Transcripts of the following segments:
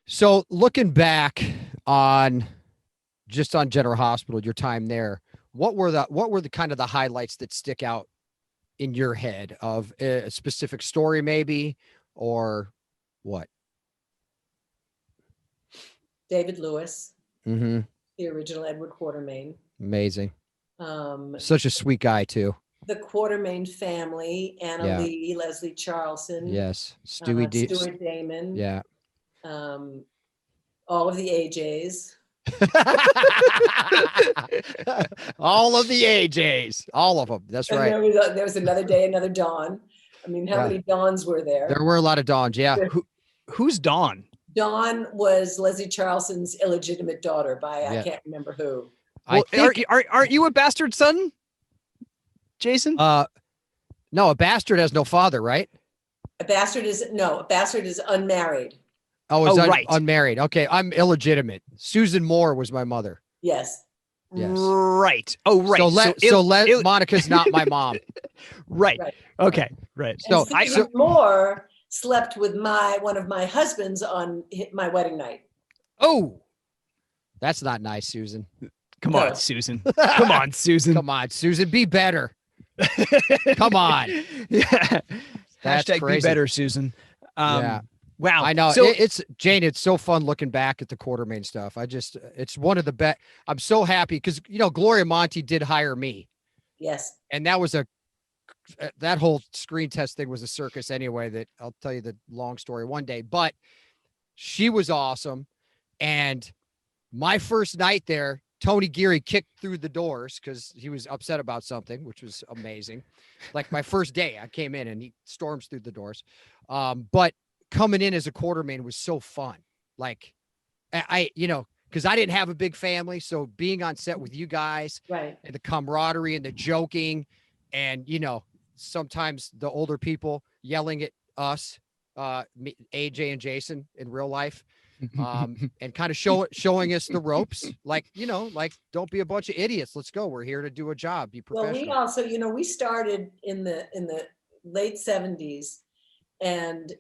So looking back on just on General Hospital, your time there, what were the kind of the highlights that stick out in your head of a specific story, maybe, or what? David Lewis, Mm-hmm. the original Edward Quartermaine. Amazing. Um, Such a sweet guy too. the Quartermaine family, Anna Yeah. Lee, Leslie Charlson, Yes. Stewie D. Stuart Damon, Yeah. um, all of the AJs. All of the AJs, all of them. That's And right. there was another day, another dawn. I mean, how Yeah. many dawns were There there? were a lot of Dons. Yeah. Who's Dawn? Dawn was Leslie Charlson's illegitimate daughter by I Yeah. can't remember who. I Well, think, aren't you a bastard son, Jason? no, a bastard has no father, right? A bastard is unmarried. Oh, is right. unmarried. Okay. I'm illegitimate. Susan Moore was my mother. Yes. Yes. Right. Oh, right. So Monica's not my mom. Right. Right. Okay. Right. So And Susan Moore slept with one of my husbands on my wedding night. Oh, that's not nice, Susan. Come No. on, Susan. Come on, Susan. Come on, Susan. Be better. Come on. Yeah. That's Hashtag crazy. be better, Susan. Yeah. Wow. I know. So It's Jane. It's so fun looking back at the Quartermaine stuff. It's one of the best. I'm so happy because, Gloria Monty did hire me. Yes. And that was that whole screen test thing was a circus anyway, that I'll tell you the long story one day, but she was awesome. And my first night there, Tony Geary kicked through the doors because he was upset about something, which was amazing. Like my first day, I came in and he storms through the doors. But coming in as a Quartermaine was so fun. Like because I didn't have a big family. So being on set with you guys, Right. and the camaraderie and the joking and, sometimes the older people yelling at us, AJ and Jason in real life, and kind of showing us the ropes, like don't be a bunch of idiots. Let's go. We're here to do a job. Be Well, professional. we also, we started in the late 70s, and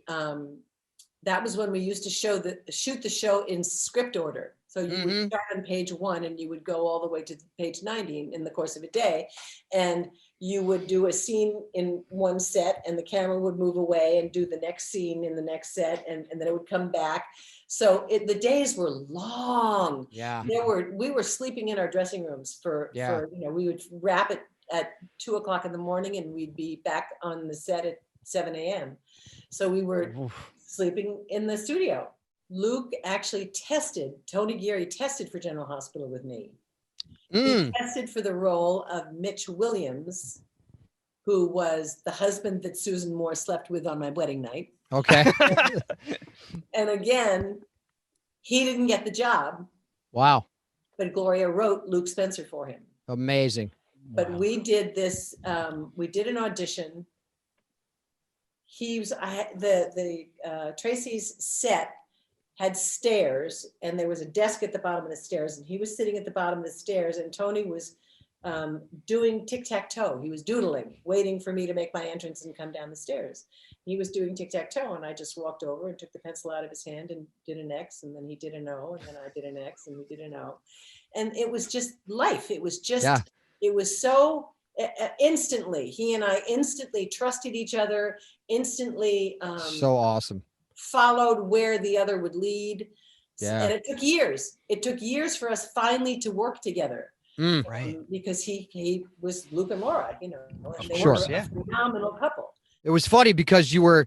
that was when we used to shoot the show in script order. So you would start on page 1 and you would go all the way to page 90 in the course of a day. And you would do a scene in one set and the camera would move away and do the next scene in the next set. And then it would come back. So the days were long. Yeah. We were sleeping in our dressing rooms for we would wrap it at 2:00 in the morning and we'd be back on the set at 7 a.m. So we were sleeping in the studio. Luke actually Tony Geary tested for General Hospital with me. He tested for the role of Mitch Williams, who was the husband that Susan Moore slept with on my wedding night. Okay. And again, he didn't get the job. Wow. But Gloria wrote Luke Spencer for him. Amazing. But we did this, we did an audition. Tracy's set had stairs and there was a desk at the bottom of the stairs and he was sitting at the bottom of the stairs and Tony was doing tic-tac-toe. He was doodling, waiting for me to make my entrance and come down the stairs. He was doing tic-tac-toe and I just walked over and took the pencil out of his hand and did an X and then he did an O and then I did an X and he did an O. And it was just life. It was just, It was so instantly, he and I instantly trusted each other, instantly so awesome. Followed where the other would lead. Yeah. And it took years. It took years for us finally to work together. Right. Because he was Luke and Laura, and they Sure. were a phenomenal couple. It was funny because you were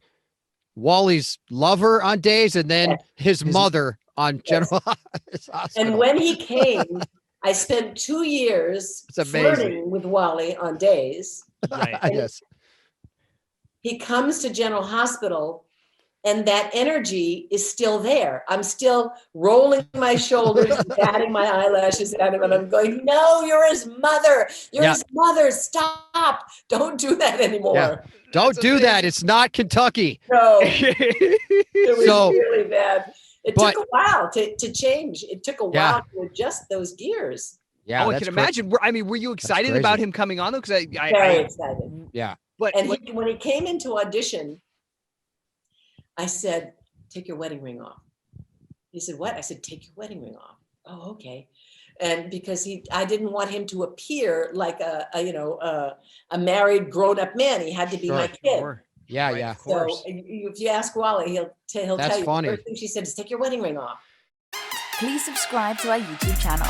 Wally's lover on days and then his mother on General Hospital. And when he came, I spent 2 years flirting with Wally on days. Right. Yes. He comes to General Hospital and that energy is still there. I'm still rolling my shoulders and batting my eyelashes at him and I'm going, no, you're his mother. You're his mother. Stop. Don't do that anymore. Yeah. Don't do that. It's not Kentucky. No. It was really bad. It took a while to change. It took a while to adjust those gears. Yeah, I can imagine. Were you excited about him coming on though? Because I very excited. Yeah. But when he came into audition, I said, "Take your wedding ring off." He said, what? I said, take your wedding ring off. Oh, okay. And because I didn't want him to appear like a married grown-up man. He had to be my kid. Sure. Yeah, Right, yeah. of course. So if you ask Wally, he'll That's tell you. funny. The first thing she said is take your wedding ring off. Please subscribe to our YouTube channel.